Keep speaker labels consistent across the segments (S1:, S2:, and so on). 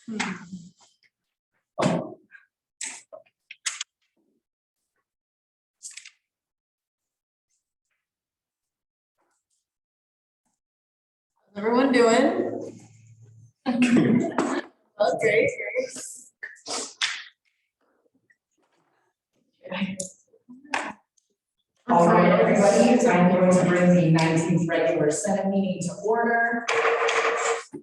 S1: How's everyone doing? Oh, great.
S2: All right, everybody, I'm going to bring the 19th regular Senate meeting to order.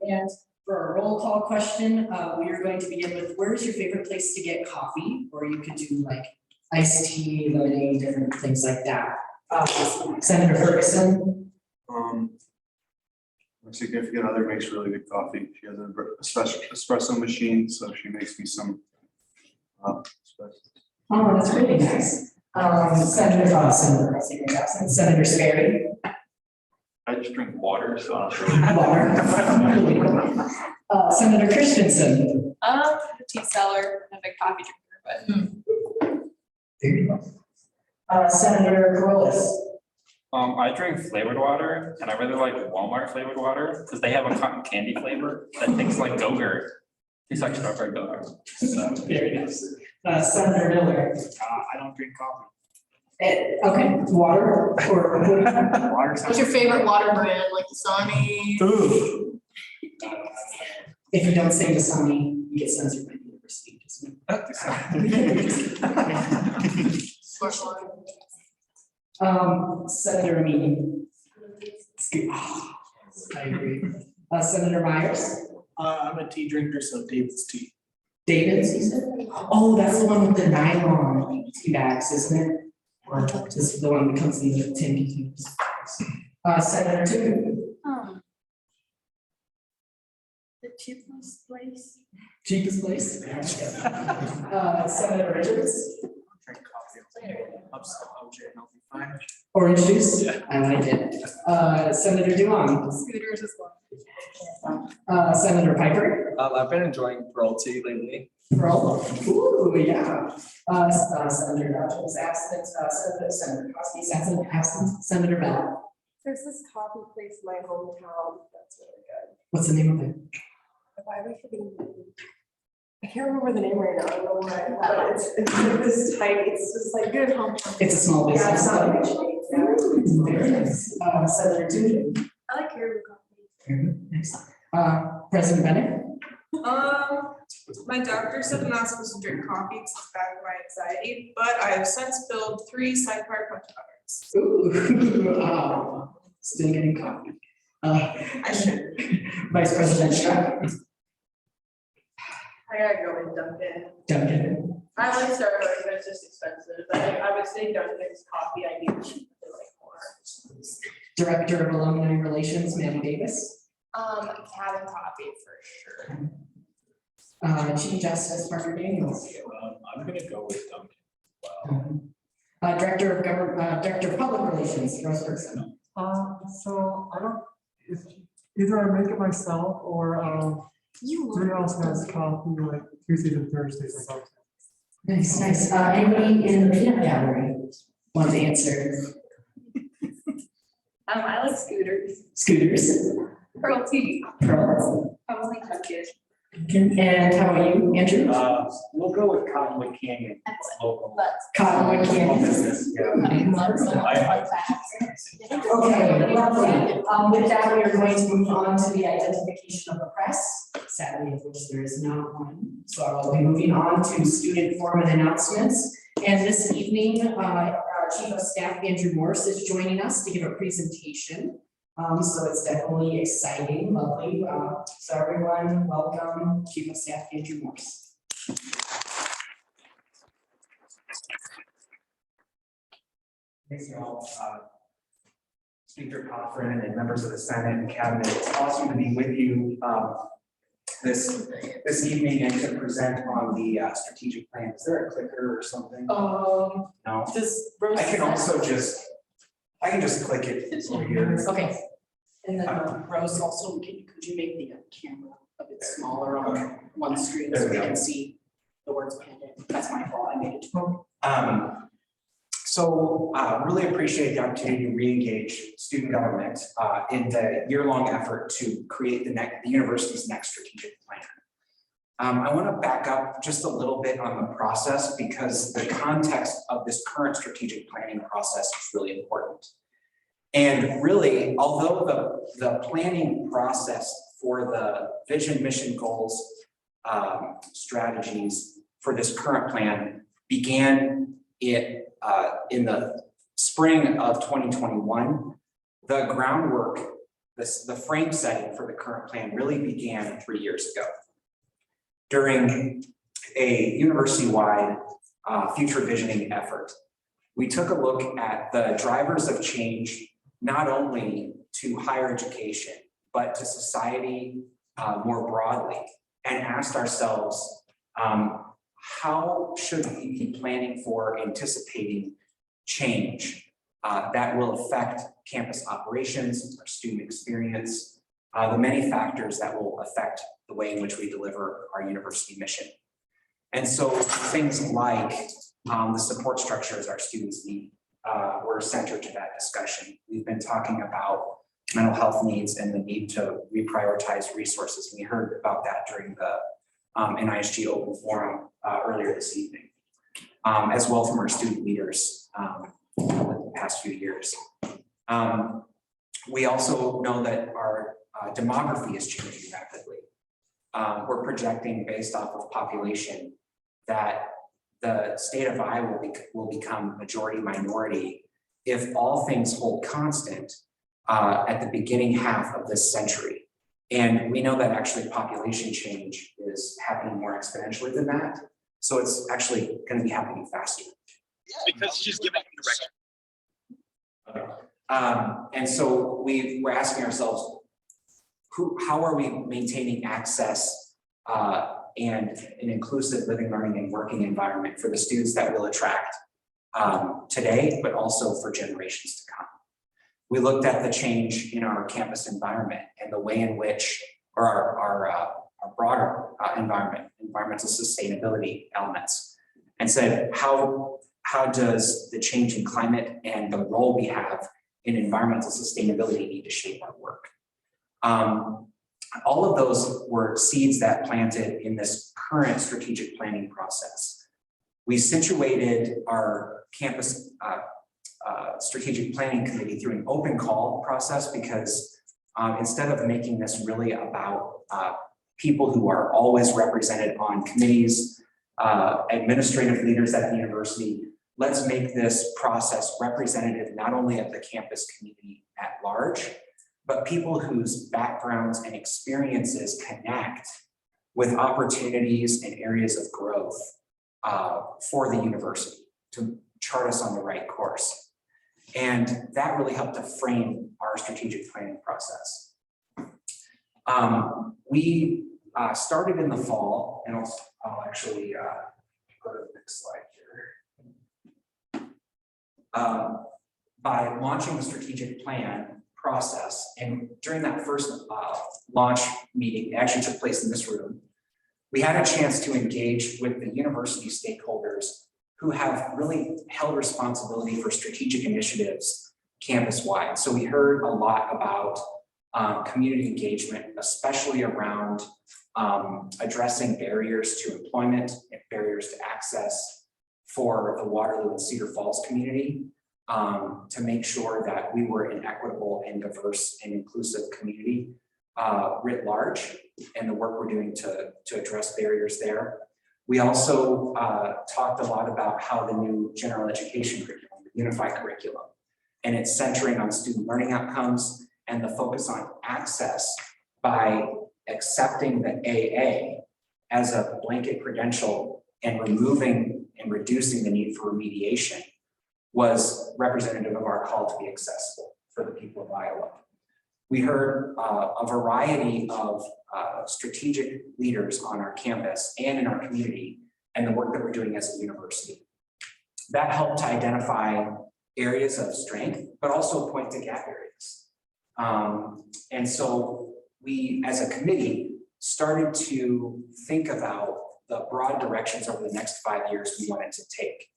S2: And for a roll call question, we are going to begin with, where's your favorite place to get coffee? Or you could do like iced tea, lemonade, different things like that. Senator Ferguson.
S3: My significant other makes really good coffee. She has an espresso machine, so she makes me some espresso.
S2: Oh, that's really nice. Senator Sperry.
S4: I just drink water, so I'm sure.
S2: Water. Senator Christensen.
S1: Tea seller, I'm a big coffee drinker,
S2: There you go. Senator Corollas.
S4: I drink flavored water, and I really like Walmart flavored water because they have a cotton candy flavor that tastes like Go-Gurt. Tastes like strawberry Go-Gurt. So
S2: Very nice. Senator Miller.
S5: I don't drink coffee.
S2: Okay, water or
S5: Water.
S1: What's your favorite water brand, like Dasani?
S5: Ooh.
S2: if you don't say Dasani, you get censored by the university. Senator Amin. I agree. Senator Myers.
S5: I'm a tea drinker, so David's tea.
S2: David's, you said? Oh, that's the one with the nylon tea bags, isn't it? Or this is the one that comes in the tin containers. Senator Tukin.
S1: The cheapest place?
S2: Cheapest place. Senator Richards.
S5: Drink coffee. I'll be fine.
S2: Orange juice.
S5: Yeah.
S2: I like it. Senator Duong.
S1: Scooters as well.
S2: Senator Piper.
S6: I've been enjoying Pearl tea lately.
S2: Pearl. Ooh, yeah. Senator Dodge is absent. Senator Kosky is absent. Senator Bell.
S7: There's this coffee place in my hometown that's really good.
S2: What's the name of it?
S7: Why are we forgetting the name? I can't remember the name right now. I don't know why. But it's like this tiny. It's just like
S1: Good hometown.
S2: It's a small
S7: Yeah,
S2: business.
S7: it's not a big chain. Yeah.
S2: Very nice. Senator Tukin.
S7: I like Caribou coffee.
S2: Nice. President Bennett.
S8: My doctor said I'm not supposed to drink coffee because it's bad for my anxiety, but I have since filled 3 sidecar punch cards.
S2: Ooh. Still getting coffee.
S8: I should.
S2: Vice President Strzok.
S7: I gotta go with Dunkin'.
S2: Duncan.
S7: I like Starbucks, but it's just expensive. I would say Dunkin's coffee I do like more.
S2: Director of Alumni Relations, Maddie Davis.
S7: Cabin coffee for sure.
S2: Chief Justice Parker Daniels.
S5: I'm gonna go with Dunkin'.
S2: Director of Public Relations, Rose Bergson.
S9: So I don't, if either I make it myself or somebody else has coffee like Tuesdays and Thursdays or something.
S2: Nice. Anybody in the peanut gallery want to answer?
S1: I like scooters.
S2: Scooters.
S1: Pearl tea.
S2: Pearl.
S1: Probably Dunkin'.
S2: And how about you, Andrew?
S5: We'll go with Cottonwood Canyon. Local.
S2: Cottonwood
S5: Small
S2: Canyon.
S5: business, yeah.
S2: Okay, lovely. With that, we are going to move on to the identification of the press, sadly of which there is not one. So I'll be moving on to student forum and announcements. And this evening, our Chief of Staff, Andrew Morse, is joining us to give a presentation. So it's definitely exciting, lovely. So everyone, welcome, Chief of Staff, Andrew Morse.
S10: Thanks, y'all. Speaker Cochran and members of the Senate and Cabinet. It's awesome to be with you this evening and to present on the strategic plan. Is there a clicker or something? No.
S2: Does Rose?
S10: I can just click it over here.
S2: Okay. And then Rose, also, could you make the camera a bit smaller on one screen so we can see the words penned in? That's my fault, I made it too.
S10: So really appreciate the opportunity to re-engage student government in the year-long effort to create the university's next strategic plan. I want to back up just a little bit on the process because the context of this current strategic planning process is really important. And really, although the planning process for the vision, mission, goals, strategies for this current plan began in the spring of 2021, the groundwork, the frame setting for the current plan really began 3 years ago. During a university-wide future visioning effort, we took a look at the drivers of change, not only to higher education, but to society more broadly, and asked ourselves, how should we be planning for anticipating change that will affect campus operations, our student experience, the many factors that will affect the way in which we deliver our university mission. And so things like the support structures our students need were centered to that discussion. We've been talking about mental health needs and the need to reprioritize resources. We heard about that during the NISG Open Forum earlier this evening, as well from our student leaders the past few years. We also know that our demography is changing rapidly. We're projecting based off of population that the state of Iowa will become majority minority if all things hold constant at the beginning half of this century. And we know that actually population change is happening more exponentially than that. So it's actually going to be happening faster.
S5: Because she's giving direction.
S10: And so we're asking ourselves, how are we maintaining access and an inclusive living, learning, and working environment for the students that we'll attract today, but also for generations to come? We looked at the change in our campus environment and the way in which, or our broader environment, environmental sustainability elements, and said, how does the change in climate and the role we have in environmental sustainability need to shape our work? All of those were seeds that planted in this current strategic planning process. We situated our campus strategic planning committee through an open call process because instead of making this really about people who are always represented on committees, administrative leaders at the university, let's make this process representative not only of the campus community at large, but people whose backgrounds and experiences connect with opportunities and areas of growth for the university to chart us on the right course. And that really helped to frame our strategic planning process. We started in the fall, and I'll actually go to the next slide here. By launching the strategic plan process, and during that first launch meeting, it actually took place in this room, we had a chance to engage with the university stakeholders who have really held responsibility for strategic initiatives campus-wide. So we heard a lot about community engagement, especially around addressing barriers to employment and barriers to access for the Waterloo and Cedar Falls community, to make sure that we were an equitable and diverse and inclusive community writ large, and the work we're doing to address barriers there. We also talked a lot about how the new general education curriculum, the unified curriculum, and it's centering on student learning outcomes and the focus on access by accepting the AA as a blanket credential and removing and reducing the need for remediation was representative of our call to be accessible for the people of Iowa. We heard a variety of strategic leaders on our campus and in our community and the work that we're doing as a university. That helped to identify areas of strength, but also point to gap areas. And so we, as a committee, started to think about the broad directions over the next 5 years we wanted to take.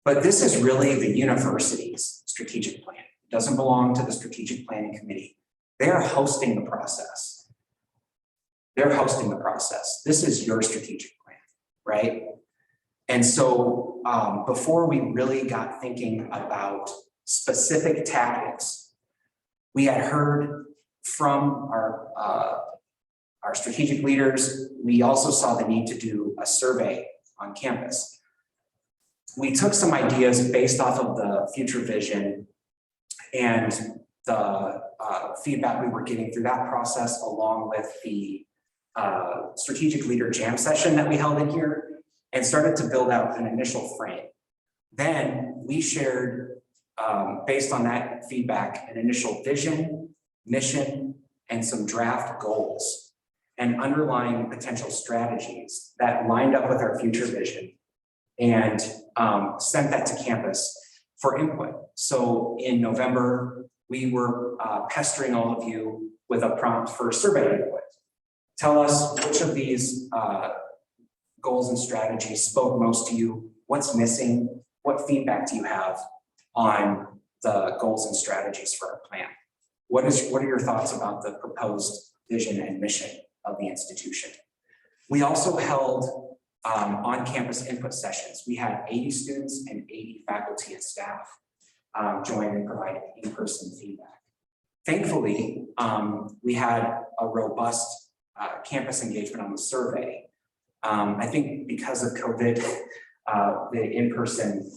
S10: But this is really the university's strategic plan. It doesn't belong to the strategic planning committee. They are hosting the process. They're hosting the process. This is your strategic plan, right? And so before we really got thinking about specific tactics, we had heard from our strategic leaders. We also saw the need to do a survey on campus. We took some ideas based off of the future vision and the feedback we were getting through that process, along with the strategic leader jam session that we held in here, and started to build out an initial frame. Then we shared, based on that feedback, an initial vision, mission, and some draft goals and underlying potential strategies that lined up with our future vision, and sent that to campus for input. So in November, we were pestering all of you with a prompt for survey input. Tell us which of these goals and strategies spoke most to you, what's missing, what feedback do you have on the goals and strategies for our plan? What are your thoughts about the proposed vision and mission of the institution? We also held on-campus input sessions. We had 80 students and 80 faculty and staff join and provide in-person feedback. Thankfully, we had a robust campus engagement on the survey. I think because of COVID, the in-person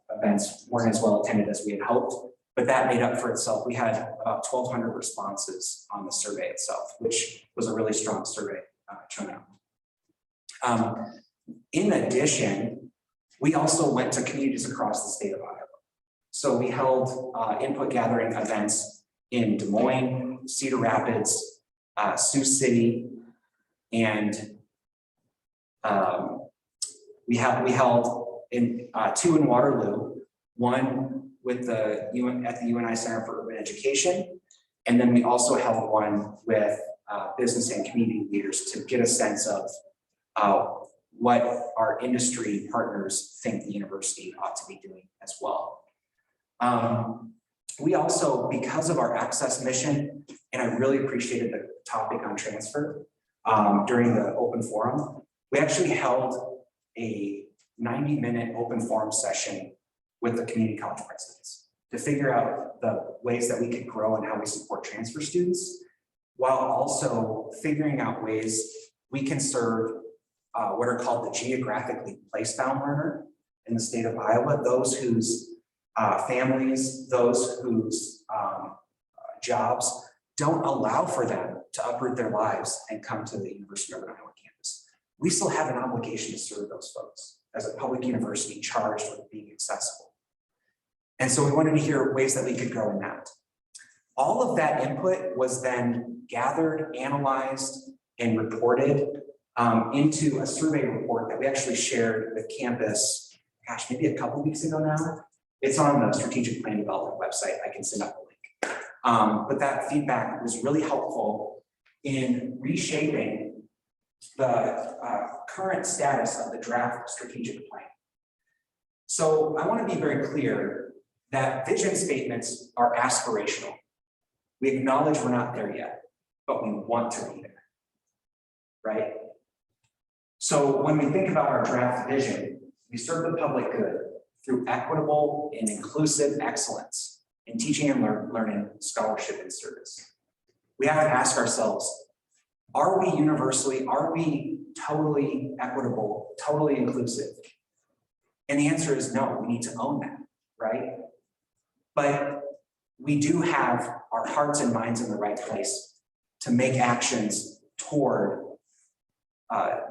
S10: events weren't as well attended as we had hoped, but that made up for itself. We had about 1,200 responses on the survey itself, which was a really strong survey turnout. In addition, we also went to communities across the state of Iowa. So we held input gathering events in Des Moines, Cedar Rapids, Sioux City, and we held in 2 in Waterloo, one with at the UNI Center for Urban Education, and then we also held one with business and community leaders to get a sense of what our industry partners think the university ought to be doing as well. We also, because of our access mission, and I really appreciated the topic on transfer during the open forum, we actually held a 90-minute open forum session with the community college presidents to figure out the ways that we could grow and how we support transfer students, while also figuring out ways we can serve what are called the geographically placed-bound learner in the state of Iowa, those whose families, those whose jobs don't allow for them to uproot their lives and come to the University of Urban Iowa campus. We still have an obligation to serve those folks as a public university charged with being accessible. And so we wanted to hear ways that we could grow in that. All of that input was then gathered, analyzed, and reported into a survey report that we actually shared with campus, gosh, maybe a couple weeks ago now. It's on the strategic plan development website. I can send out the link. But that feedback was really helpful in reshaping the current status of the draft strategic plan. So I want to be very clear that vision statements are aspirational. We acknowledge we're not there yet, but we want to be there, right? So when we think about our draft vision, we serve the public good through equitable and inclusive excellence in teaching and learning, scholarship, and service. We have to ask ourselves, are we totally equitable, totally inclusive? And the answer is no, we need to own that, right? But we do have our hearts and minds in the right place to make actions toward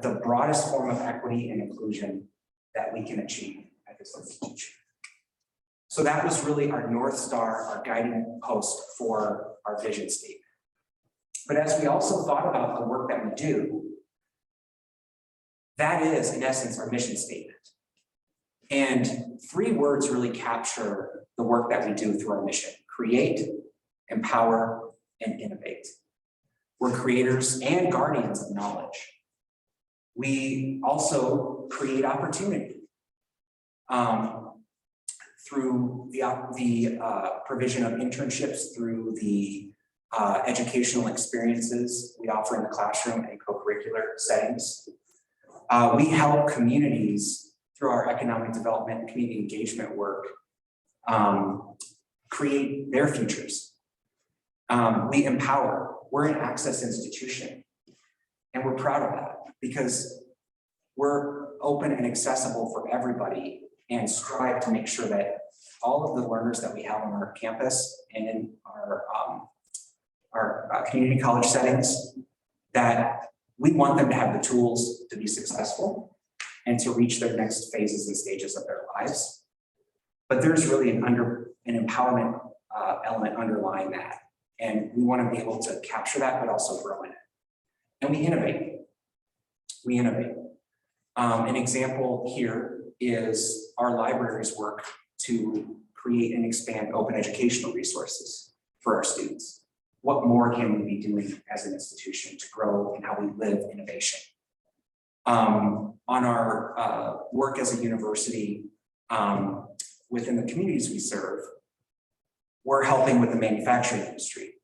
S10: the broadest form of equity and inclusion that we can achieve at this institution. So that was really our North Star, our guiding post for our vision statement. But as we also thought about the work that we do, that is, in essence, our mission statement. And 3 words really capture the work that we do through our mission: create, empower, and innovate. We're creators and guardians of knowledge. We also create opportunity through the provision of internships, through the educational experiences we offer in the classroom and co-curricular settings. We help communities through our economic development and community engagement work create their futures. We empower. We're an access institution, and we're proud of that because we're open and accessible for everybody and strive to make sure that all of the learners that we have on our campus and in our community college settings, that we want them to have the tools to be successful and to reach their next phases and stages of their lives. But there's really an empowerment element underlying that. And we want to be able to capture that, but also grow in it. And we innovate. We innovate. An example here is our libraries work to create and expand open educational resources for our students. What more can we be doing as an institution to grow in how we live innovation? On our work as a university within the communities we serve, we're helping with the manufacturing industry.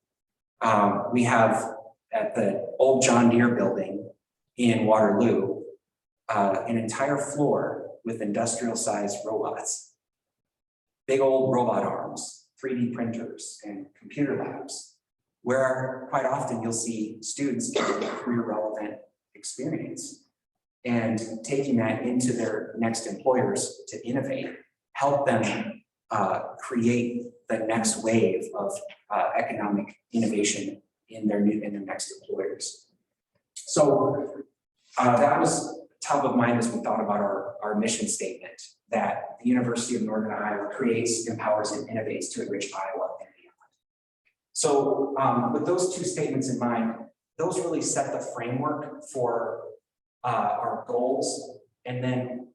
S10: We have at the old John Deere building in Waterloo, an entire floor with industrial sized robots, big old robot arms, 3D printers and computer labs, where quite often you'll see students getting a career relevant experience and taking that into their next employers to innovate, help them create the next wave of economic innovation in their next employers. So that was top of mind as we thought about our mission statement, that the University of Northern Iowa creates, empowers, and innovates to enrich Iowa and beyond. So with those two statements in mind, those really set the framework for our goals. And then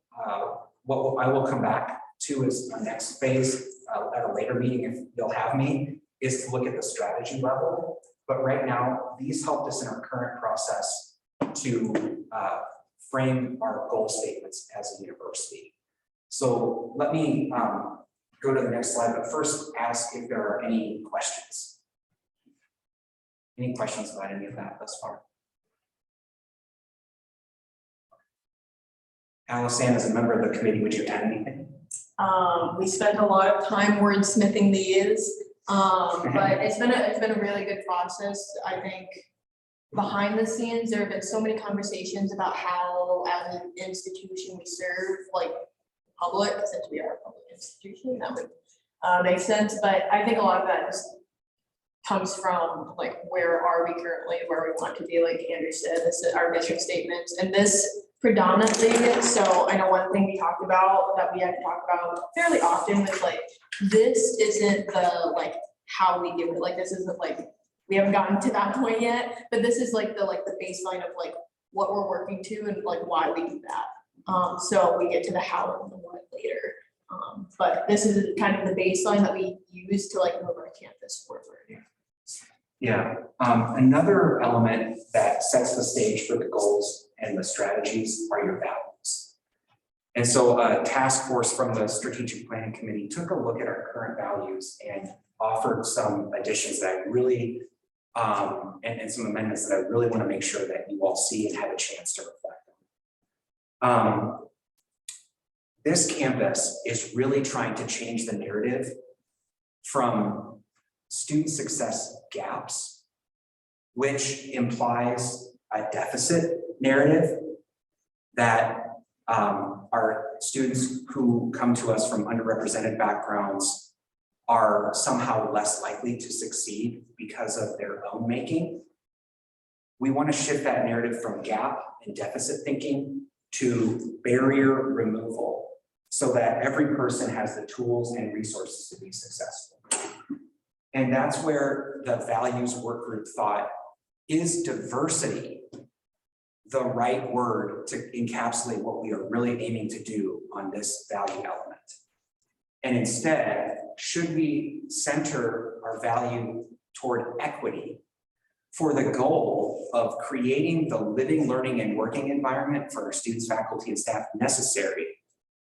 S10: what I will come back to is our next phase at a later meeting, if you'll have me, is to look at the strategy level. But right now, these helped us in our current process to frame our goal statements as a university. So let me go to the next slide, but first ask if there are any questions. Any questions about any of that thus far? Allison, as a member of the committee, would you add anything?
S1: We spent a lot of time wordsmithing these, but it's been a really good process. I think behind the scenes, there have been so many conversations about how, as an institution, we serve like public, since we are a public institution, that would make sense. But I think a lot of that just comes from like, where are we currently, where we want to be, like Andrew said, this is our mission statements, and this predominantly. So I know one thing we talked about that we had to talk about fairly often was like, this isn't the like how we give it, like this isn't like, we haven't gotten to that point yet, but this is like the baseline of like what we're working to and like why we do that. So we get to the how and the what later. But this is kind of the baseline that we use to like move our campus forward.
S10: Yeah, another element that sets the stage for the goals and the strategies are your values. And so a task force from the Strategic Planning Committee took a look at our current values and offered some additions that I really, and some amendments that I really want to make sure that you all see and have a chance to reflect on. This campus is really trying to change the narrative from student success gaps, which implies a deficit narrative that our students who come to us from underrepresented backgrounds are somehow less likely to succeed because of their own making. We want to shift that narrative from gap and deficit thinking to barrier removal so that every person has the tools and resources to be successful. And that's where the values work group thought, is diversity the right word to encapsulate what we are really aiming to do on this value element? And instead, should we center our value toward equity for the goal of creating the living, learning, and working environment for our students, faculty, and staff necessary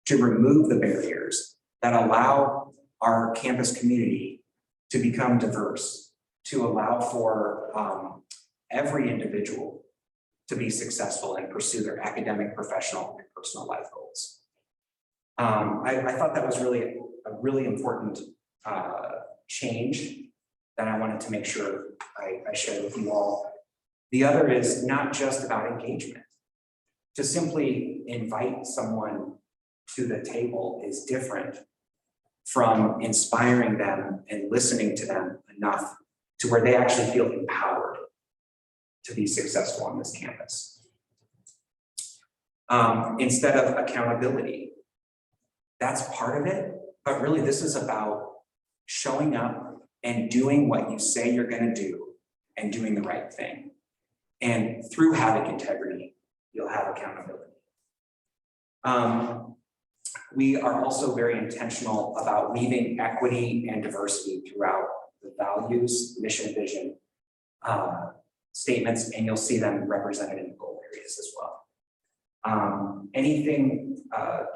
S10: to remove the barriers that allow our campus community to become diverse, to allow for every individual to be successful and pursue their academic, professional, and personal life goals. I thought that was really a really important change that I wanted to make sure I shared with you all. The other is not just about engagement. To simply invite someone to the table is different from inspiring them and listening to them enough to where they actually feel empowered to be successful on this campus. Instead of accountability, that's part of it, but really this is about showing up and doing what you say you're going to do and doing the right thing. And through having integrity, you'll have accountability. We are also very intentional about weaving equity and diversity throughout the values, mission, vision statements, and you'll see them represented in the goal areas as well. Anything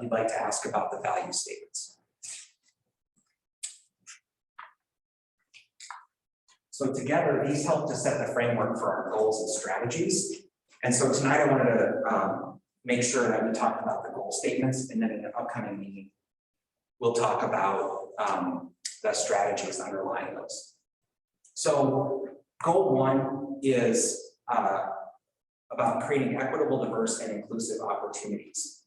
S10: you'd like to ask about the value statements? So together, these help to set the framework for our goals and strategies. And so tonight I wanted to make sure that we talk about the goal statements, and then in an upcoming meeting, we'll talk about the strategies underlying those. So goal 1 is about creating equitable, diverse, and inclusive opportunities.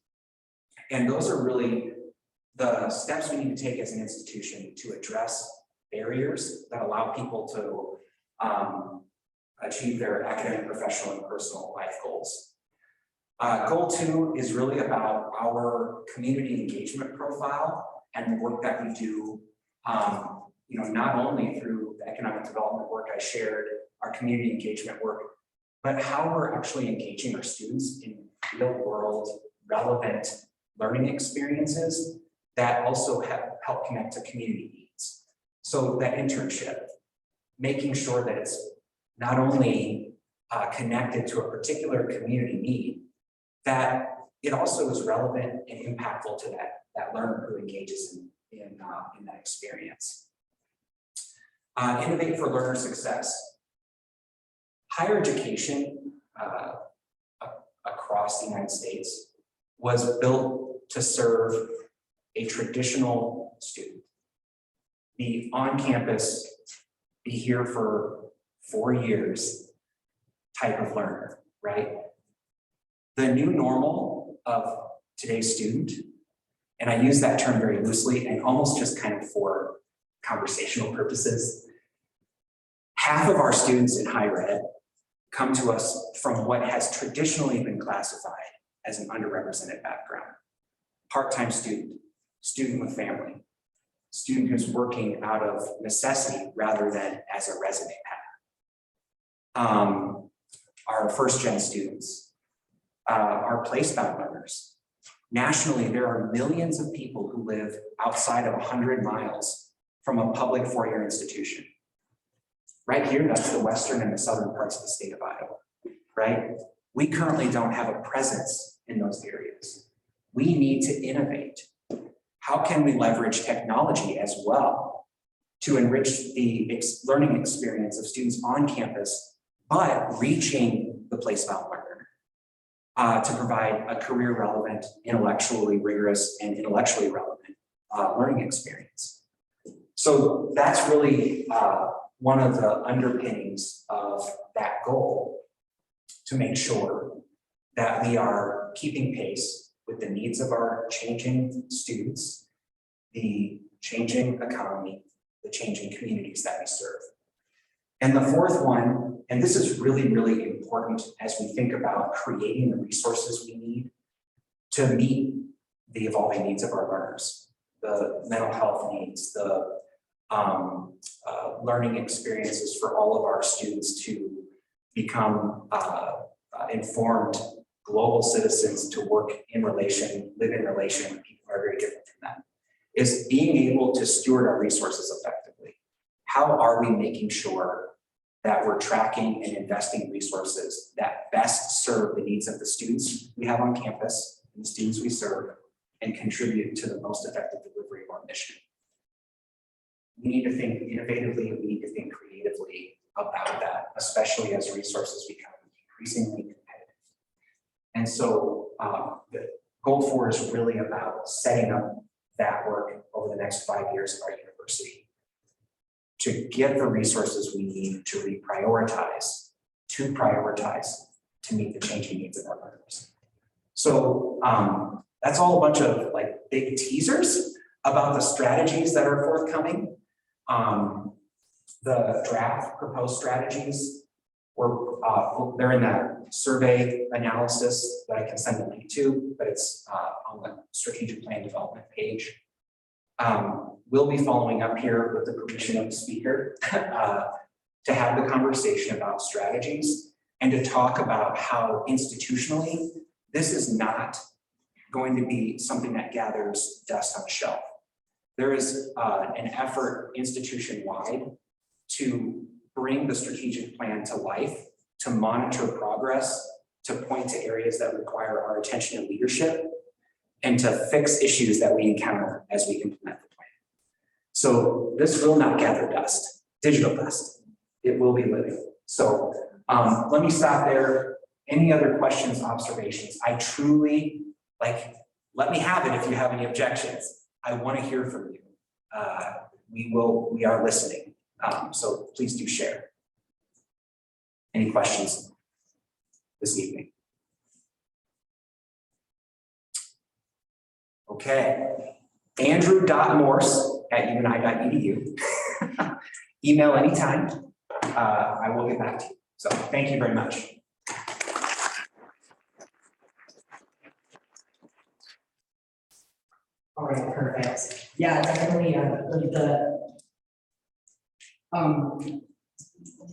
S10: And those are really the steps we need to take as an institution to address barriers that allow people to achieve their academic, professional, and personal life goals. Goal 2 is really about our community engagement profile and the work that we do, not only through the economic development work I shared, our community engagement work, but how we're actually engaging our students in real world, relevant learning experiences that also help connect to community needs. So that internship, making sure that it's not only connected to a particular community need, that it also is relevant and impactful to that learner who engages in that experience. Innovate for learner success. Higher education across the United States was built to serve a traditional student. Be on campus, be here for 4 years type of learner, right? The new normal of today's student, and I use that term very loosely and almost just kind of for conversational purposes. Half of our students in higher ed come to us from what has traditionally been classified as an underrepresented background. Part-time student, student with family, student who's working out of necessity rather than as a resume pattern. Our first-gen students, our place-bound learners. Nationally, there are millions of people who live outside of 100 miles from a public four-year institution. Right here, that's the western and the southern parts of the state of Iowa, right? We currently don't have a presence in those areas. We need to innovate. How can we leverage technology as well to enrich the learning experience of students on campus, but reaching the place-bound learner to provide a career-relevant, intellectually rigorous, and intellectually relevant learning experience? So that's really one of the underpinnings of that goal, to make sure that we are keeping pace with the needs of our changing students, the changing economy, the changing communities that we serve. And the fourth one, and this is really, really important as we think about creating the resources we need to meet the evolving needs of our learners, the mental health needs, the learning experiences for all of our students to become informed global citizens, to work in relation, live in relation with people who are very different from them, is being able to steward our resources effectively. How are we making sure that we're tracking and investing resources that best serve the needs of the students we have on campus and the students we serve, and contribute to the most effective delivery of our mission? We need to think innovatively, we need to think creatively, about that, especially as resources become increasingly competitive. And so the goal 4 is really about setting up that work over the next 5 years of our university to get the resources we need to reprioritize, to meet the changing needs of our learners. So that's all a bunch of like big teasers about the strategies that are forthcoming. The draft proposed strategies were they're in that survey analysis that I can send a link to, but it's on the strategic plan development page. We'll be following up here with the permission of the speaker to have the conversation about strategies and to talk about how institutionally this is not going to be something that gathers dust on a shelf. There is an effort institution-wide to bring the strategic plan to life, to monitor progress, to point to areas that require our attention and leadership, and to fix issues that we encounter as we implement the plan. So this will not gather dust, digital dust. It will be living. So let me stop there. Any other questions, observations? I truly, let me have it if you have any objections. I want to hear from you. We are listening. So please do share. Any questions this evening? Okay. Andrew.morse@uni.edu. Email anytime. I will get back to you. So thank you very much.
S2: All right, perfect. Yeah, definitely,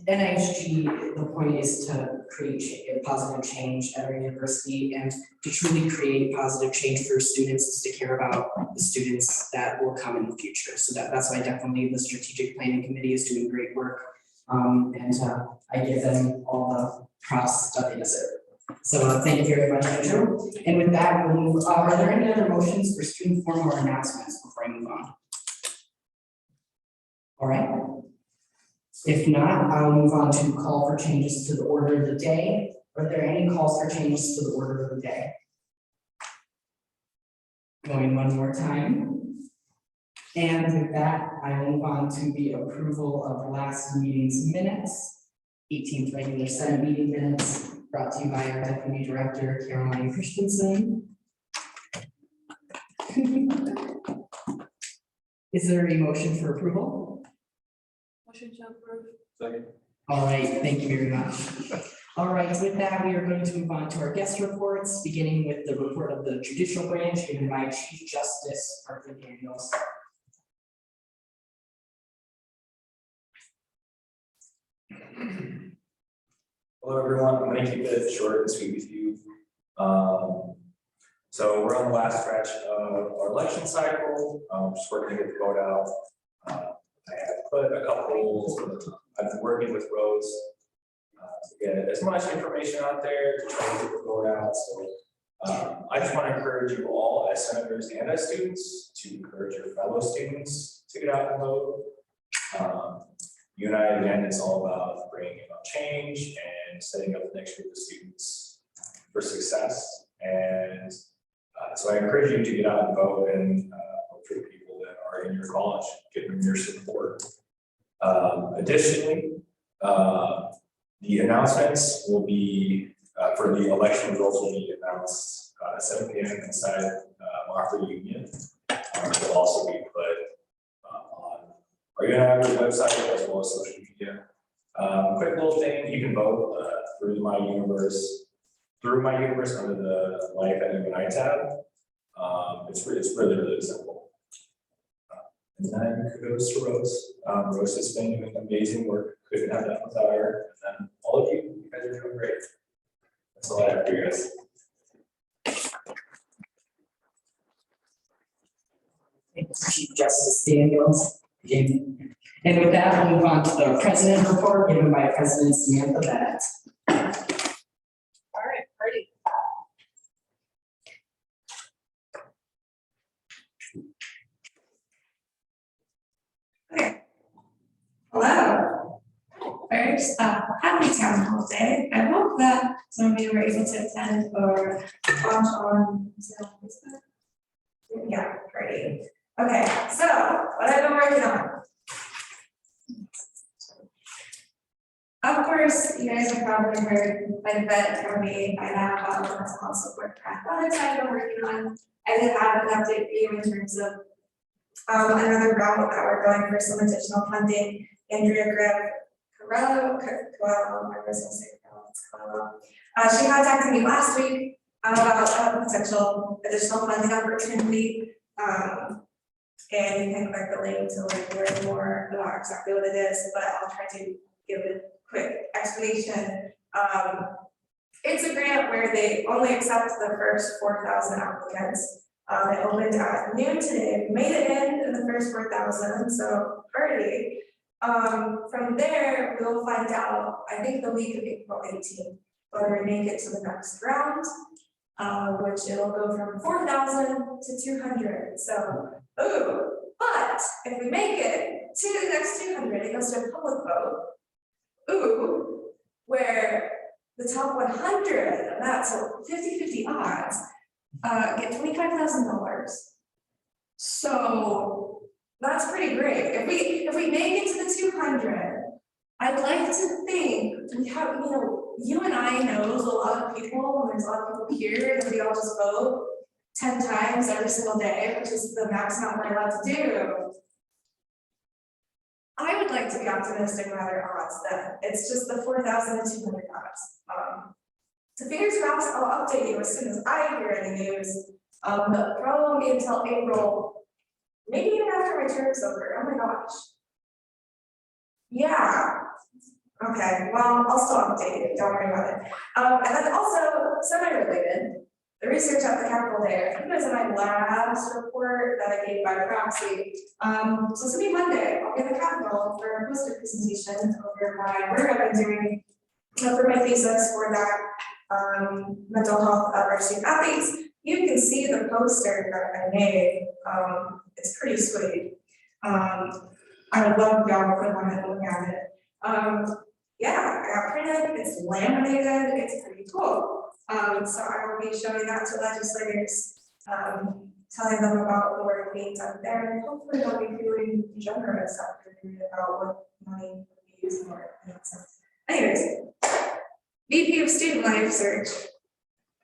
S2: NIHG, the point is to create a positive change at our university, and to truly create positive change for students is to care about the students that will come in the future. So that's why definitely the strategic planning committee is doing great work. And I give them all the props that they deserve. So thank you very much, Andrew. And with that, we'll move. Are there any other motions for student forum or announcements before I move on? All right. If not, I'll move on to call for changes to the order of the day. Are there any calls for changes to the order of the day? Going one more time. And with that, I move on to the approval of last meeting's minutes, 18th regular Senate meeting minutes, brought to you by our Deputy Director, Caroline Christensen. Is there a motion for approval?
S1: Motion to approve.
S3: Second.
S2: All right, thank you very much. All right, with that, we are going to move on to our guest reports, beginning with the report of the Judicial Branch given by Chief Justice Arthur Daniels.
S11: Hello, everyone. I'm going to keep it short and sweet with you. So we're on the last stretch of our election cycle. Just working to get the vote out. I have put a couple. I've been working with Rose to get as much information out there to try to get the vote out. So I just want to encourage you all, as senators and as students, to encourage your fellow students to get out and vote. Unite, again, it's all about bringing about change and setting up the next group of students for success. And so I encourage you to get out and vote and vote for the people that are in your college, give them your support. Additionally, the announcements will be, for the election results will be announced at 7 p.m. inside Maucker Union. Will also be put on our United website as well as social media. Quick little thing, you can vote through my universe under the Life at Alumni tab. It's really simple. And then kudos to Rose. Rose has been doing amazing work. Couldn't have done without her. And then all of you guys are doing great. That's all I have for you guys.
S2: Thanks, Chief Justice Daniels. And with that, we'll move on to the president report given by President Samantha Bennett.
S8: All right, party.
S7: Hello. Very
S12: course, happy town hall day. I hope that some of you were able to attend or watch on Facebook. Yeah, great. Okay, so what I've been working on. Of course, you guys have probably heard quite a bit from me by now about the mental health support for athletics I've been working on. I did have an update for you in terms of another route that we're going for some additional funding. Andrea Coelho, she contacted me last week about a potential additional funding opportunity. And you can click the link to learn more about exactly what it is, but I'll try to give a quick explanation. It's a grant where they only accept the first 4,000 applicants. It opened at noon today, made it in the first 4,000, so already. From there, we'll find out, I think the week of April 18th, whether we make it to the next round, which it'll go from 4,000 to 200. So, ooh, but if we make it to the next 200, it goes to a public vote. Ooh, where the top 100 of that, so 50-50 odds, get $25,000. So that's pretty great. If we make it to the 200, I'd like to think we have, you and I knows a lot of people, and there's a lot of people here, and we all just vote 10 times every single day, which is the max amount we're allowed to do. I would like to be optimistic about our odds then. It's just the 4,200 odds. So fingers crossed, I'll update you as soon as I hear any news. But probably won't be until April, maybe even after my term's over. Oh my gosh. Yeah. Okay, well, I'll still update you, don't worry about it. And then also, semi-related, the research at the Capitol there, I think it was in my last report that I gave by proxy. So this will be Monday, I'll be at the Capitol for a poster presentation over my work I've been doing for my thesis for that mental health of our student athletes. You can see the poster that I made. It's pretty sweet. I would love y'all to want to look at it. Yeah, I got printed, it's laminated, it's pretty cool. So I will be showing that to legislators, telling them about the work being done there, and hopefully they'll be feeling generous after hearing about what money will be used for in that sense. Anyways, VP of Student Life Search.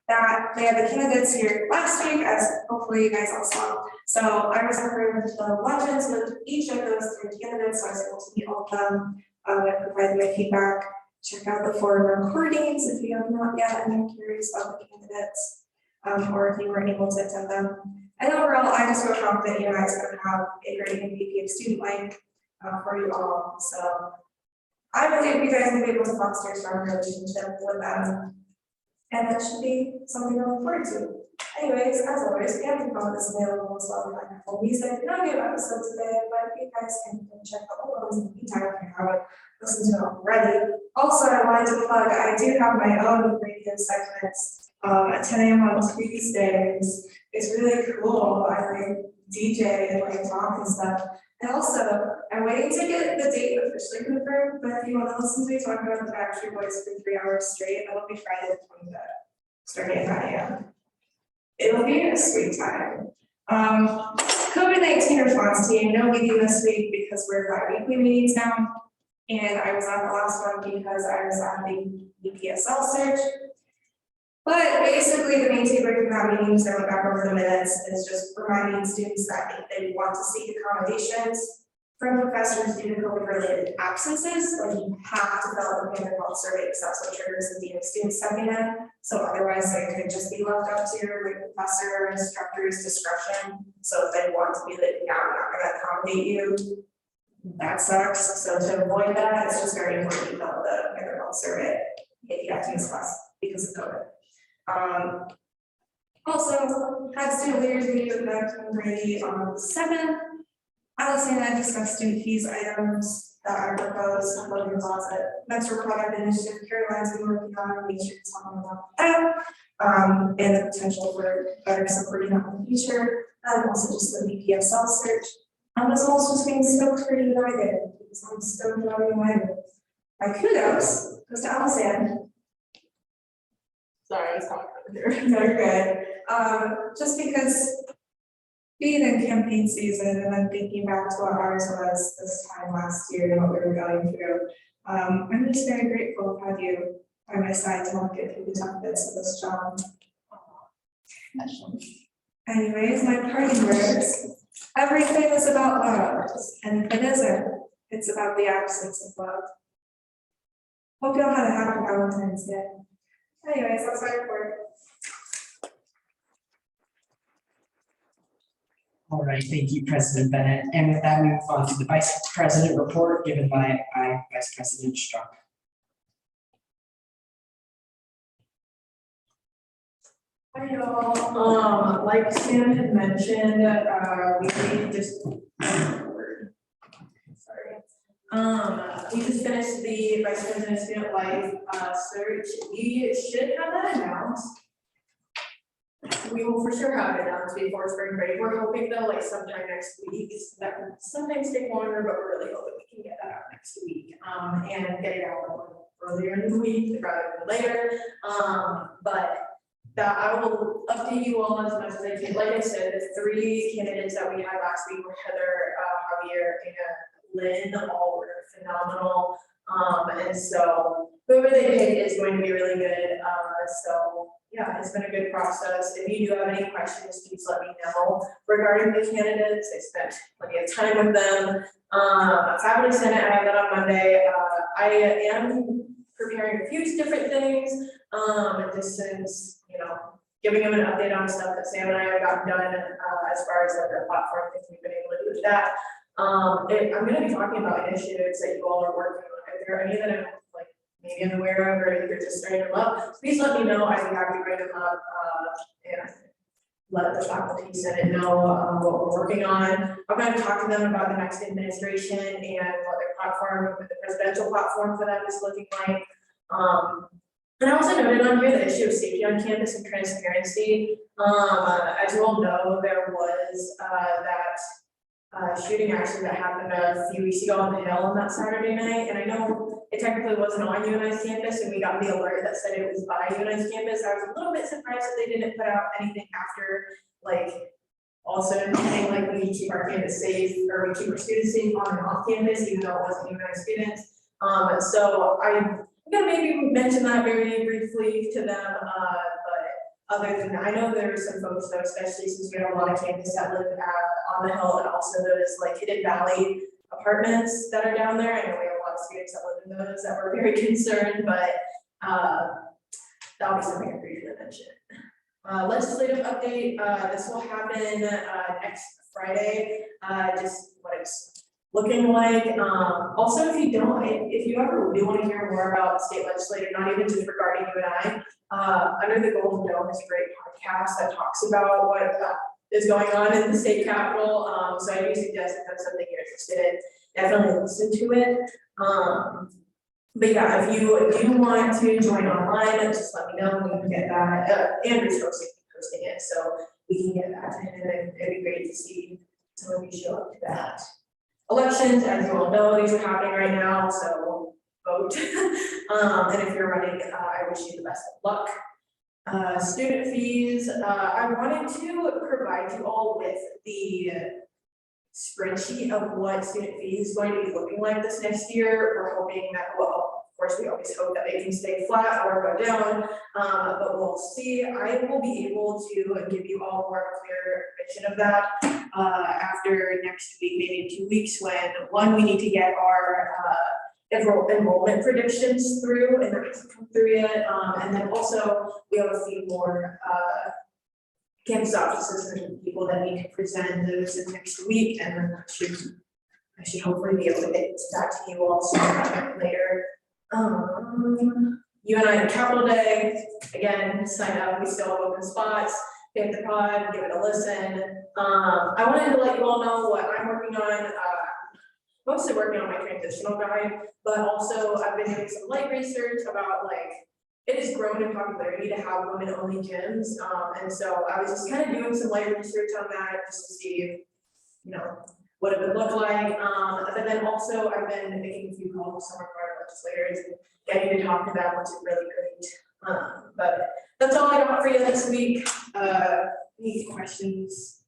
S12: That they had the candidates here last week, as hopefully you guys all saw. So I was approved the luncheons with each of those 3 candidates, so I was able to meet all of them. I provided my feedback. Check out the 4 recordings if you have not yet and you're curious about the candidates, or if you weren't able to attend them. And overall, I just feel confident you guys are going to have a great VP of Student Life for you all. So I believe you guys will be able to foster a strong relationship with them. And that should be something to look forward to. Anyways, as always, we have the comment is available as well as my music. Not a new episode today, but you guys can check out all those in the meantime if you haven't listened to it already. Also, I wanted to plug, I do have my own radio segments at 10 a.m. on Tuesdays. It's really cool. I like DJ and like talk and stuff. And also, I'm waiting to get the date officially confirmed, but if you want to listen to me talk about the Backstreet Boys for 3 hours straight, that'll be Friday the 25th, starting at 9 a.m. It'll be a sweet time. COVID-19 response team, no meeting this week because we're bi-weekly meetings now. And I was on the last one because I was at the EPSL search. But basically, the main takeaway from that meeting, so I went back over the minutes, is just reminding students that if they want to seek accommodations from professors due to COVID-related absences, like you have to fill out the payment health survey because that's what triggers the dean of students stepping in. So otherwise, it could just be left up to your professor or instructor's discretion. So if they want to be like, yeah, I'm not going to accommodate you, that sucks. So to avoid that, it's just very important to fill out the payment health survey if you have to miss class because of COVID. Also, had student leaders meeting with Dr. Brady on the 7th. Alice and I discussed student fees items that are proposed in the closet. Mentor product initiative, Caroline's been working on, make sure it's talking about that. And the potential for better supporting that in the future. And also just the BPSL search. As well as just being stoked for United, because I'm stoked about United. my kudos goes to Allison.
S1: Sorry, I was talking over here.
S12: No, you're good. Just because being in campaign season and then thinking back to what ours was this time last year and what we were going through, I'm just very grateful to have you by my side to help get through the tough bits of this job. Anyways, my parting words, everything is about love, and if it isn't, it's about the absence of love. Hope y'all had a happy Valentine's Day. Anyways, that's my report.
S2: All right, thank you, President Bennett. And with that, we move on to the Vice President report given by Vice President Struck.
S1: Hi y'all, like Sam had mentioned, we just, we just finished the Vice President Student Life, search. We should have that announced. We will for sure have it announced before spring break. We're hoping though, like sometime next week, that would sometimes take longer, but we're really hoping we can get that out next week, and get it out earlier in the week rather than later, but that I will update you all as much as I can. Like I said, the 3 candidates that we had last week were Heather, Javier, and Lynn, all were phenomenal. And so whoever they pick is going to be really good. So yeah, it's been a good process. If you do have any questions, please let me know regarding the candidates. I spent plenty of time with them. Cabinet Senate, I have that on Monday. I am preparing a few different things, just since, you know, giving them an update on stuff that Sam and I have gotten done, as far as like our platform, things we've been able to do with that. I'm gonna be talking about initiatives that you all are working on. If there are any that I'm like maybe unaware of, or if you're just starting them up, please let me know. I'd be happy to bring them up, and let the faculty senate know what we're working on. I'm going to talk to them about the next administration and what their platform, the presidential platform for them is looking like. And I also noted on here the issue of safety on campus and transparency. As you all know, there was that shooting action that happened a few weeks ago on the Hill on that Saturday night. And I know it technically wasn't on UNI's campus, and we got the alert that said it was by UNI's campus. I was a little bit surprised that they didn't put out anything after, like, also saying like we keep our campus safe, or we keep our students safe on and off campus, even though it wasn't UNI students. So I'm gonna maybe mention that very briefly to them, but other than that, I know there are some folks though, especially since we have a lot of campus that live on the Hill, and also those like Hidden Valley apartments that are down there. I know we have a lot of students that live in those that were very concerned, but that'll be something I briefly mention. Legislative update, this will happen next Friday, just what it's looking like. Also, if you ever do want to hear more about state legislative, not even just regarding UNI, Under the Golden Dome is a great podcast that talks about what is going on in the state capitol. So I do suggest if that's something you're interested in, definitely listen to it. But yeah, if you do want to join online, just let me know. We can get that. Andrew's posting it, so we can get that to him, and it'd be great to see some of you show up to that. Elections, as you all know, these are happening right now, so vote. And if you're running, I wish you the best of luck. Student fees, I wanted to provide you all with the spreadsheet of what student fees is going to be looking like this next year. We're hoping that, well, of course, we always hope that they can stay flat or go down, but we'll see. I will be able to give you all more clear vision of that after next week, maybe in 2 weeks, when we need to get our enrollment predictions through, and that hasn't come through yet. And then also we have a few more campus offices and people that need to present those in next week, and then I should hopefully be able to get that to you all sooner later. UNI and Capital Day, again, sign up. We still have open spots. Hit the pod, give it a listen. I wanted to let you all know what I'm working on. Mostly working on my transitional guide, but also I've been doing some light research about, like, it has grown in popularity to have women-only gyms, and so I was just kind of doing some light research on that just to see, you know, what it would look like. But then also I've been making a few calls with some of our
S12: legislators and getting to talk to them, which is really great. But that's all I got for you this week. Any questions?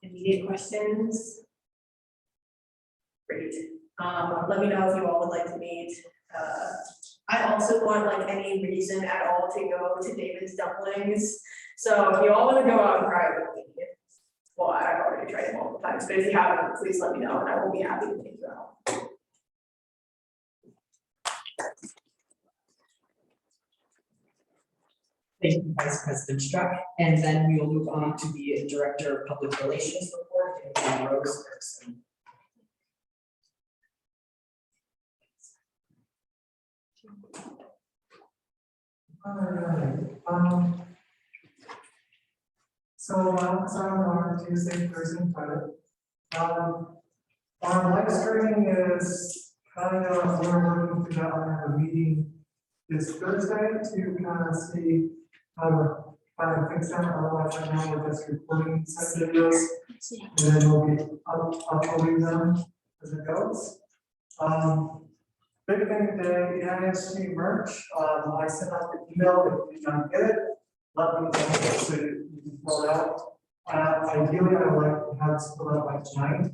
S12: Immediate questions? Great. Let me know if you all would like to meet. I also want like any reason at all to go to David's Dumplings. So if you all want to go out and try it with me, well, I've already tried it multiple times, but if you haven't, please let me know and I will be happy to take you out.
S2: Thank you, Vice President Struck, and then we will move on to the Director of Public Relations report, and Rose Erickson.
S9: Alright, so on Tuesday, Thursday, and Friday. Our live streaming is kind of, we're working through that, I have a meeting this Thursday to kind of see how to kind of fix that, otherwise right now we're just recording some videos. And then we'll be uploading them as it goes. Big thing today, NSG merch, I sent out the email, if you don't get it, let me know so you can fill it out. Ideally, I would like to have this filled out by tonight.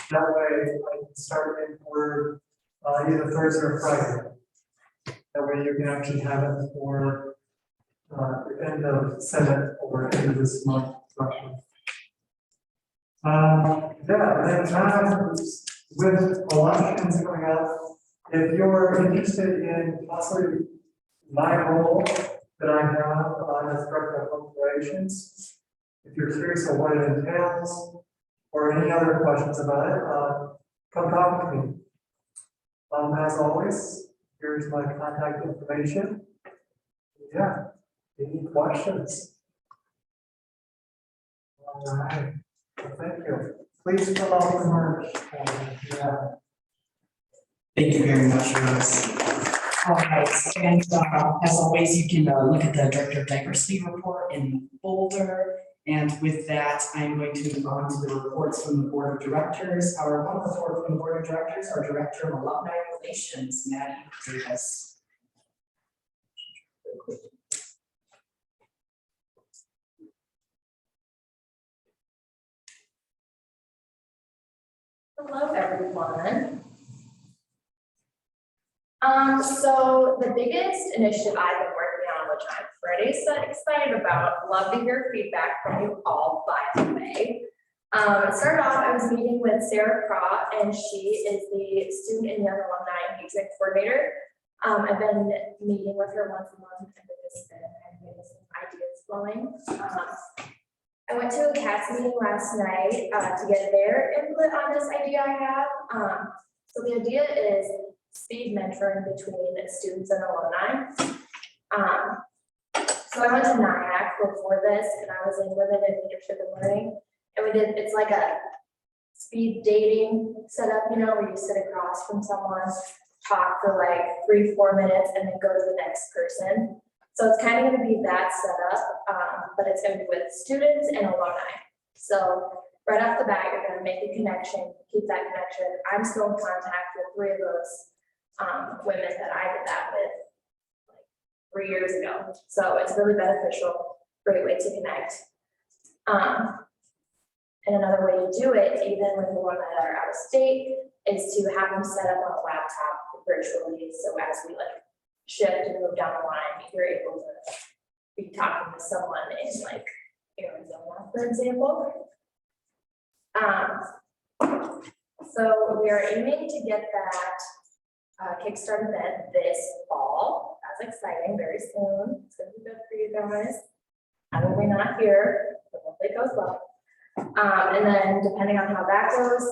S9: That way I can start in for either Thursday or Friday. That way you can actually have it for the end of Senate or end of this month. Yeah, and then with elections coming up, if you're interested in possibly my role that I have as Director of Public Relations, if you're curious on what it entails or any other questions about it, come talk to me. As always, here's my contact information. Yeah, any questions? All right, well, thank you. Please fill out the merch. Yeah.
S2: Thank you very much, Rose. All right, and as always, you can look at the Director of Diversity report in the folder. And with that, I'm going to move on to the reports from the Board of Directors. Our one report from the Board of Directors, our Director of Alumni Relations, Maddie Davis.
S13: Hello, everyone. So the biggest initiative I've been working on, which I'm pretty excited about, love to hear feedback from you all, by the way. It started off, I was meeting with Sarah Craw, and she is the Student and Young Alumni Engagement Coordinator. I've been meeting with her once a month, and it's been kind of getting some ideas flowing. I went to a CATS meeting last night to get their input on this idea I have. So the idea is speed mentoring between students and alumni. So I went to NIAC before this, and I was in Women in Leadership and Learning, and we did, it's like a speed dating setup, you know, where you sit across from someone, talk for like 3-4 minutes, and then go to the next person. So it's kind of going to be that setup, but it's going to be with students and alumni. So right off the bat, you're going to make a connection, keep that connection. I'm still in contact with 3 of those women that I did that with like 3 years ago. So it's really beneficial, great way to connect. And another way to do it, even with the alumni that are out of state, is to have them set up on a laptop virtually. So as we like shift and move down the line, you're able to be talking to someone in like Arizona, for example. So we are aiming to get that Kickstart event this fall. That's exciting, very soon. It's gonna be good for you guys. Probably not here, but hopefully it goes well. And then depending on how that goes,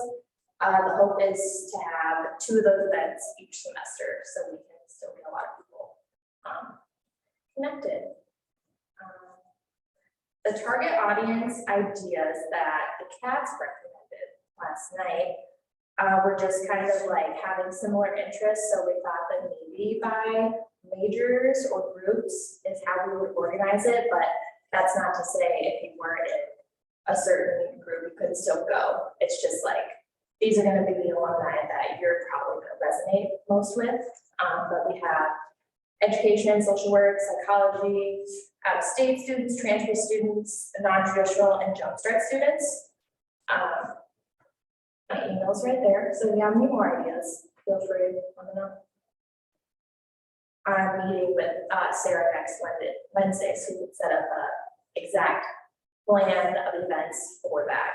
S13: the hope is to have 2 of those events each semester, so we can still get a lot of people connected. The target audience ideas that the CATS recommended last night were just kind of like having similar interests. So we thought that maybe by majors or groups is how we would organize it, but that's not to say if you weren't in a certain group, you could still go. It's just like these are gonna be the alumni that you're probably gonna resonate most with. But we have education, social work, psychology, out-of-state students, transfer students, non-traditional, and jumpstart students. My email's right there, so if you have any more ideas, feel free to let me know. I'm meeting with Sarah next Wednesday, so we can set up a exact plan of events for that.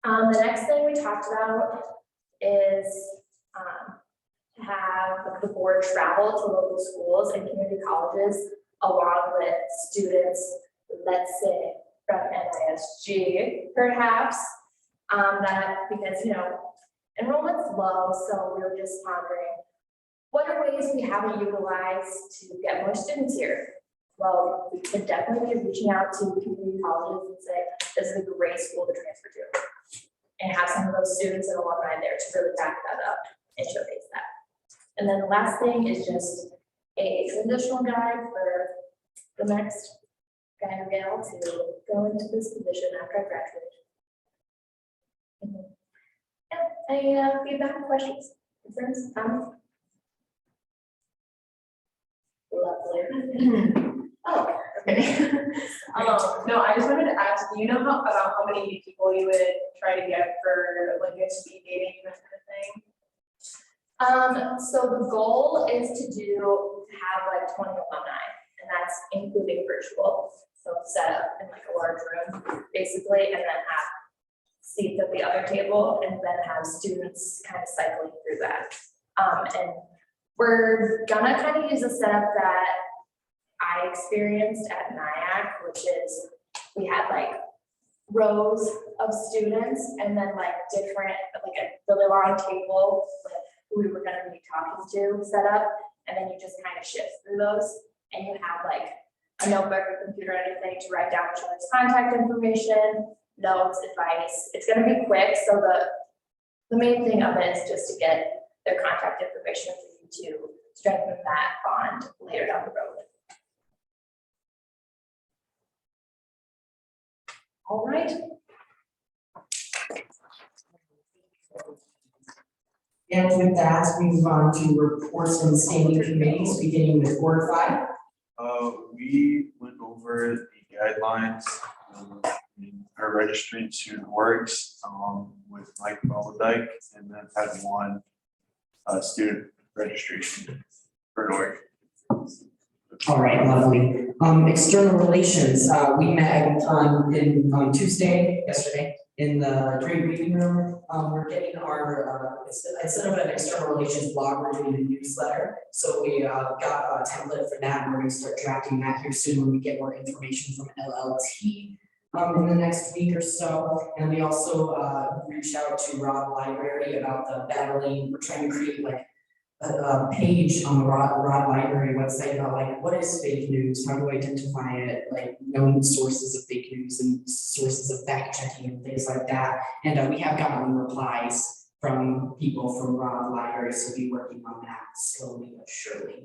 S13: The next thing we talked about is to have the board travel to local schools and community colleges along with students, let's say from NISG perhaps, that because, you know, enrollment's low, so we were just pondering, what are ways we haven't utilized to get more students here? Well, we could definitely be reaching out to community colleges and say, this is a great school to transfer to. And have some of those students and alumni there to really back that up and showcase that. And then the last thing is just a transitional guide for the next guy or gal to go into this position after I graduate. Yeah, any feedback, questions, concerns, comments? Lovely.
S1: Oh, okay. No, I just wanted to ask, do you know about how many people you would try to get for like a speed dating, that kind of thing?
S13: So the goal is to have like 20 alumni, and that's including virtual. So set up in like a large room, basically, and then have seats at the other table, and then have students kind of cycling through that. And we're gonna kind of use a setup that I experienced at NIAC, which is we had like rows of students and then like different, like a really long table with who we were gonna be talking to set up, and then you just kind of shift through those, and you have like a notebook or computer or anything to write down each other's contact information, notes, advice. It's gonna be quick, so the main thing of it is just to get their contact information for you to strengthen that bond later down the road. All right.
S2: And with that, we move on to reports and standing committees, beginning with Board 5.
S3: We went over the guidelines, in our registry student works, with Mike Balladike, and then had one student registration for North.
S2: All right, lovely. External relations, we met on Tuesday, yesterday, in the great reading room. We're getting our, instead of an external relations blog, we're doing a newsletter. So we got a template for that, and we're gonna start drafting that here soon when we get more information from LLT in the next week or so. And we also reached out to Rob Library about the battling. We're trying to create like a page on the Rod Library website about like what is fake news, how to identify it, like known sources of fake news and sources of fact checking and things like that. And we have gotten replies from people from Rod Library, so we'll be working on that slowly but surely.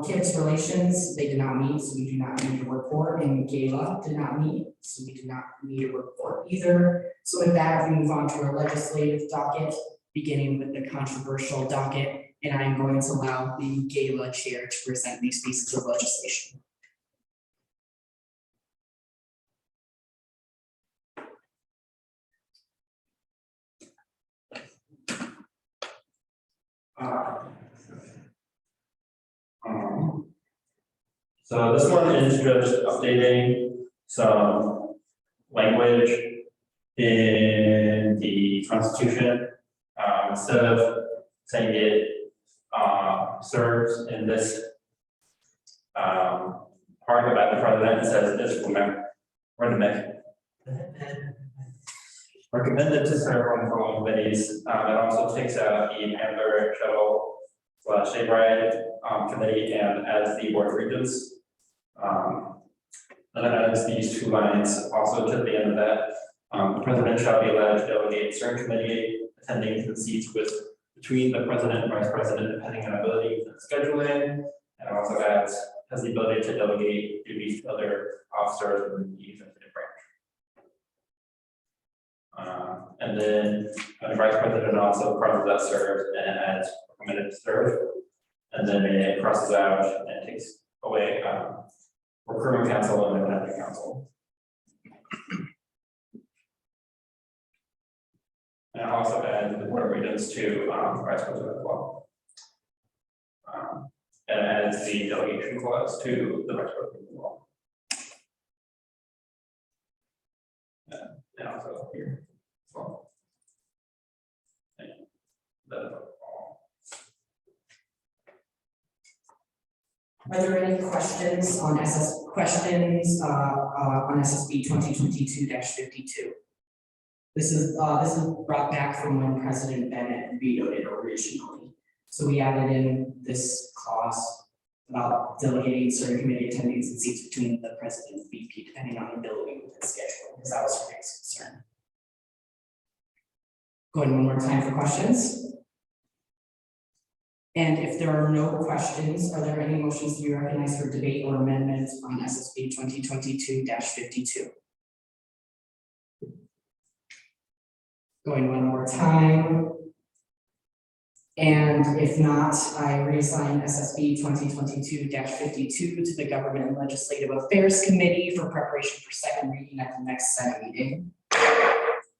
S2: Kids relations, they did not meet, so we do not need a report, and Gala did not meet, so we do not need a report either. So with that, we move on to our legislative docket, beginning with the controversial docket, and I'm going to allow the Gala chair to present these pieces of legislation.
S4: So this one is just updating some language in the Constitution. Instead of saying it serves in this part about the president, it says is recommended to serve on the following committees. It also takes out the Panther Shuttle / Shade Ride committee and adds the board of regents. And then adds these 2 lines also to the end of that. The president shall be allowed to delegate certain committee attending to the seats between the president and vice president, depending on ability and scheduling. And also has the ability to delegate duties to other officers within the executive branch. And then vice president also crosses out served and adds recommended to serve. And then it crosses out and takes away recruitment council and independent council. And I also add the board of regents to vice president as well. And adds the delegation clause to the vice president as well. And also here as well. Thank you. That's all.
S2: Are there any questions on SSB 2022-52? This is brought back from when President Bennett vetoed it originally. So we added in this clause about delegating certain committee attendings and seats between the president and VP, depending on ability with his schedule, because that was her biggest concern. Going one more time for questions. And if there are no questions, are there any motions to be recognized for debate or amendments on SSB 2022-52? Going one more time. And if not, I reassign SSB 2022-52 to the Government and Legislative Affairs Committee for preparation for second reading at the next Senate meeting.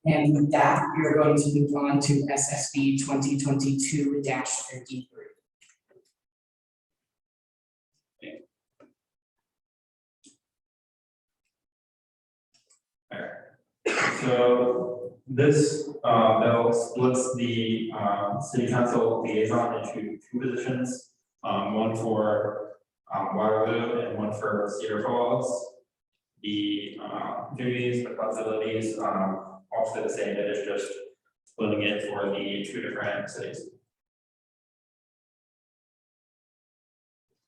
S2: And with that, we are going to move on to SSB 2022-53.
S4: So this bill splits the city council liaison into two positions, one for Waterloo and one for Cedar Falls. The duties, responsibilities all stay the same. It is just splitting it for the two different cities.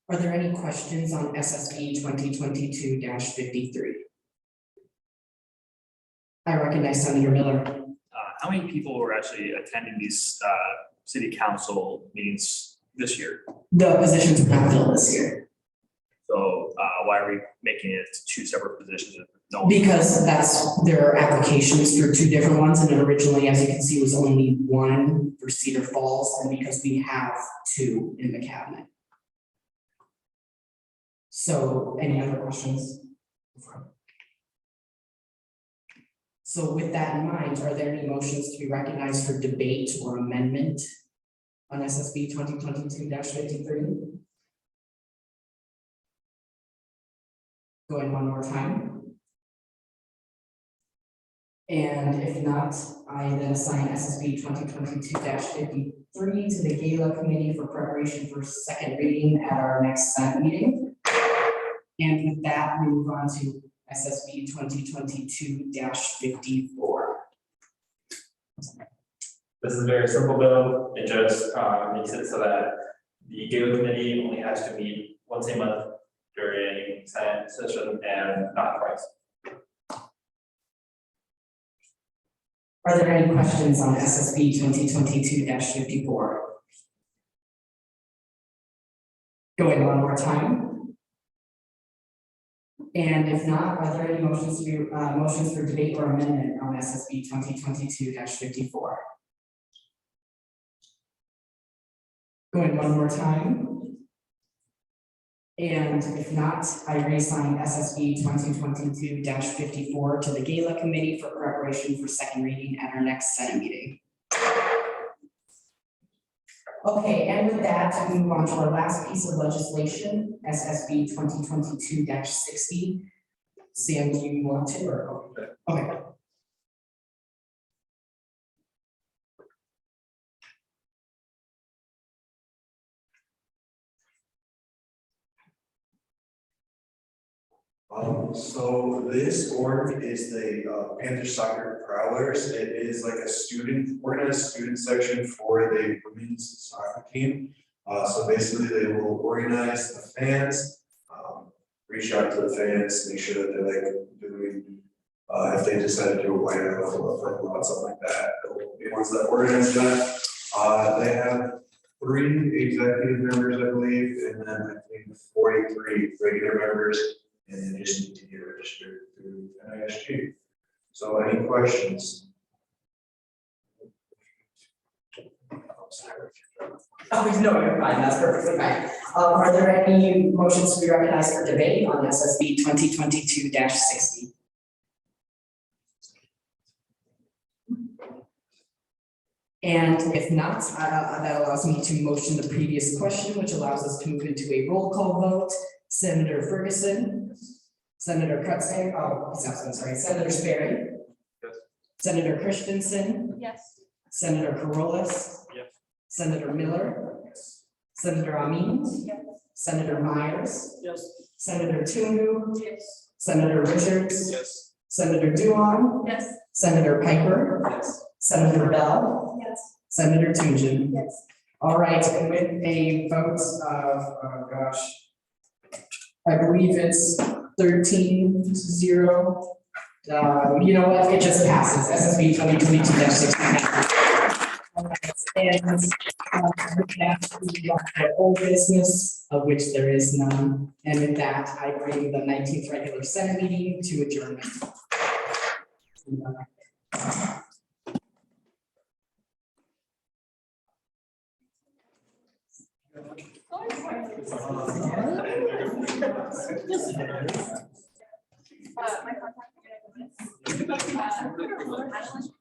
S2: Are there any questions on SSB 2022-53? I recognize Senator Miller.
S5: How many people were actually attending these city council meetings this year?
S2: The positions were not filled this year.
S5: So why are we making it two separate positions? If no one-
S2: Because that's their applications for two different ones, and it originally, as you can see, was only one for Cedar Falls, and because we have two in the cabinet. So any other questions? So with that in mind, are there any motions to be recognized for debate or amendment on SSB 2022-53? Going one more time. And if not, I then assign SSB 2022-53 to the Gala Committee for preparation for second reading at our next Senate meeting. And with that, we move on to SSB 2022-54.
S4: This is a very simple bill. It just makes it so that the Gala committee only has to meet once a month during Senate session and not twice.
S2: Are there any questions on SSB 2022-54? Going one more time. And if not, are there any motions to be motions for debate or amendment on SSB 2022-54? Going one more time. And if not, I reassign SSB 2022-54 to the Gala Committee for preparation for second reading at our next Senate meeting. Okay, and with that, we move on to our last piece of legislation, SSB 2022-60. Sam, do you want to, or? Okay.
S3: So this org is the Panther Soccer Prowlers. It is like a organized student section for the women's soccer team. So basically they will organize the fans, reach out to the fans, make sure that they're like doing, if they decide to do a white out or something like that. The ones that organize that, they have 3 executive members, I believe, and then I think 43 regular members. And they just need to get registered through NISG. So any questions?
S2: Oh, no, you're fine, that's perfectly fine. Are there any motions to be recognized for debate on SSB 2022-60? And if not, that allows me to motion the previous question, which allows us to move into a roll call vote. Senator Ferguson. Senator Crutzen, I'm sorry, Senator Sperry.
S3: Yes.
S2: Senator Christensen.
S13: Yes.
S2: Senator Carolus.
S5: Yes.
S2: Senator Miller. Senator Amin.
S13: Yes.
S2: Senator Myers.
S5: Yes.
S2: Senator Tungu.
S13: Yes.
S2: Senator Richards.
S3: Yes.
S2: Senator Duan.
S13: Yes.
S2: Senator Piper.
S3: Yes.
S2: Senator Bell.
S13: Yes.
S2: Senator Tungen.
S13: Yes.
S2: All right, and with a vote of, oh gosh, I believe it's 13-0. You know what, it just passes, SSB 2022-60. And with that, we got the old business, of which there is none. And with that, I bring the 19th regular Senate meeting to adjournment.
S13: My contact information is.